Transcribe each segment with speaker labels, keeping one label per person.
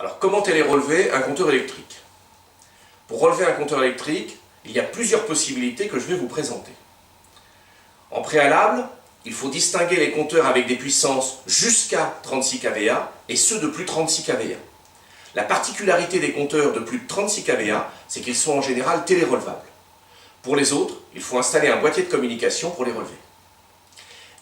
Speaker 1: Alors, comment télérelever un compteur électrique? Pour relever un compteur électrique, il y a plusieurs possibilités que je vais vous présenter. En préalable, il faut distinguer les compteurs avec des puissances jusqu'à 36 kVA et ceux de plus de 36 kVA. La particularité des compteurs de plus de 36 kVA, c'est qu'ils sont en général télérelevables. Pour les autres, il faut installer un boîtier de communication pour les relever.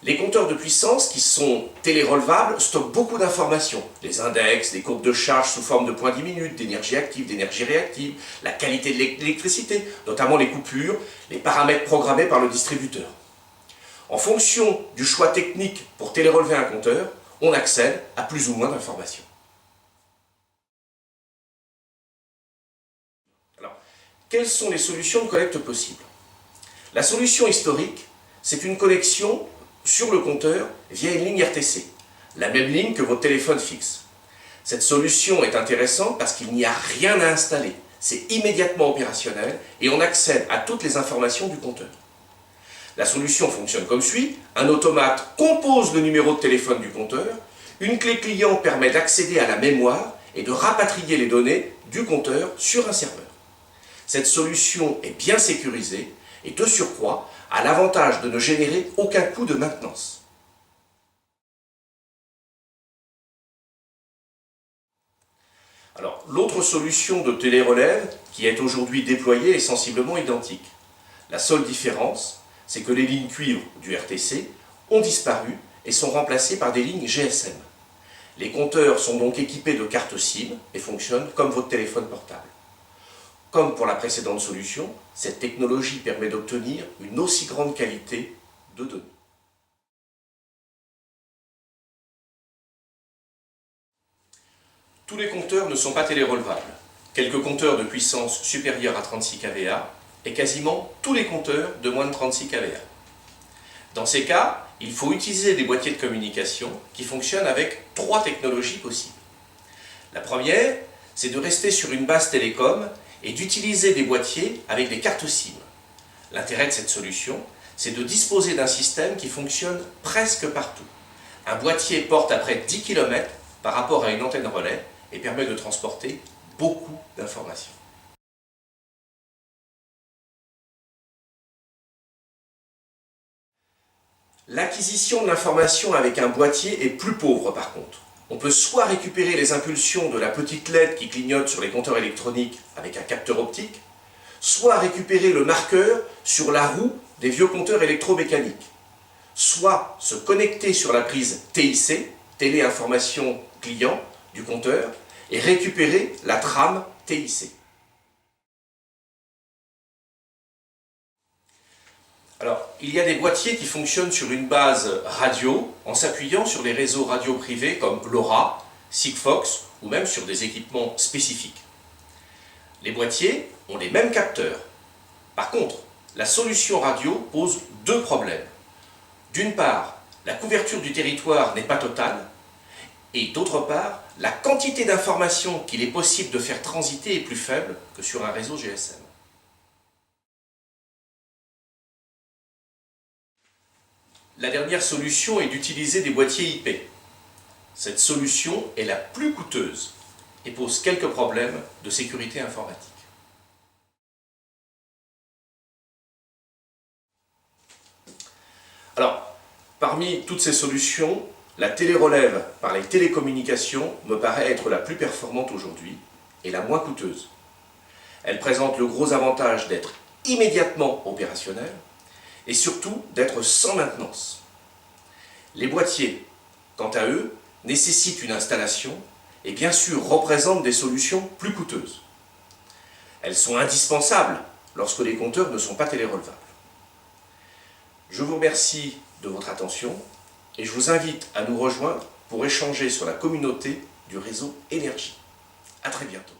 Speaker 1: Les compteurs de puissance qui sont télérelevables stockent beaucoup d'informations. Les index, des courbes de charge sous forme de points 10 minutes, d'énergie active, d'énergie réactive, la qualité de l'électricité, notamment les coupures, les paramètres programmés par le distributeur. En fonction du choix technique pour télérelever un compteur, on accède à plus ou moins d'informations. Alors, quelles sont les solutions de collecte possibles? La solution historique, c'est une connexion sur le compteur via une ligne RTC, la même ligne que votre téléphone fixe. Cette solution est intéressante parce qu'il n'y a rien à installer, c'est immédiatement opérationnel et on accède à toutes les informations du compteur. La solution fonctionne comme suit: un automate compose le numéro de téléphone du compteur, une clé client permet d'accéder à la mémoire et de rapatrier les données du compteur sur un serveur. Cette solution est bien sécurisée et de surcroît a l'avantage de ne générer aucun coût de maintenance. Alors, l'autre solution de télérelève qui est aujourd'hui déployée est sensiblement identique. La seule différence, c'est que les lignes cuivre du RTC ont disparu et sont remplacées par des lignes GSM. Les compteurs sont donc équipés de cartes SIM et fonctionnent comme votre téléphone portable. Comme pour la précédente solution, cette technologie permet d'obtenir une aussi grande qualité de données. Tous les compteurs ne sont pas télérelevables. Quelques compteurs de puissance supérieure à 36 kVA et quasiment tous les compteurs de moins de 36 kVA. Dans ces cas, il faut utiliser des boîtiers de communication qui fonctionnent avec 3 technologies possibles. La première, c'est de rester sur une base télécom et d'utiliser des boîtiers avec des cartes SIM. L'intérêt de cette solution, c'est de disposer d'un système qui fonctionne presque partout. Un boîtier porte à près de 10 km par rapport à une antenne relais et permet de transporter beaucoup d'informations. L'acquisition de l'information avec un boîtier est plus pauvre par contre. On peut soit récupérer les impulsions de la petite LED qui clignote sur les compteurs électroniques avec un capteur optique, soit récupérer le marqueur sur la roue des vieux compteurs électromécaniques, soit se connecter sur la prise TIC, Télé Information Client, du compteur, et récupérer la trame TIC. Alors, il y a des boîtiers qui fonctionnent sur une base radio en s'appuyant sur les réseaux radio privés comme LoRa, Sigfox ou même sur des équipements spécifiques. Les boîtiers ont les mêmes capteurs. Par contre, la solution radio pose 2 problèmes. D'une part, la couverture du territoire n'est pas totale et d'autre part, la quantité d'informations qu'il est possible de faire transiter est plus faible que sur un réseau GSM. La dernière solution est d'utiliser des boîtiers IP. Cette solution est la plus coûteuse et pose quelques problèmes de sécurité informatique. Alors, parmi toutes ces solutions, la télérelève par les télécommunications me paraît être la plus performante aujourd'hui et la moins coûteuse. Elle présente le gros avantage d'être immédiatement opérationnelle et surtout d'être sans maintenance. Les boîtiers, quant à eux, nécessitent une installation et bien sûr représentent des solutions plus coûteuses. Elles sont indispensables lorsque les compteurs ne sont pas télérelevables. Je vous remercie de votre attention et je vous invite à nous rejoindre pour échanger sur la communauté du réseau Énergie. À très bientôt.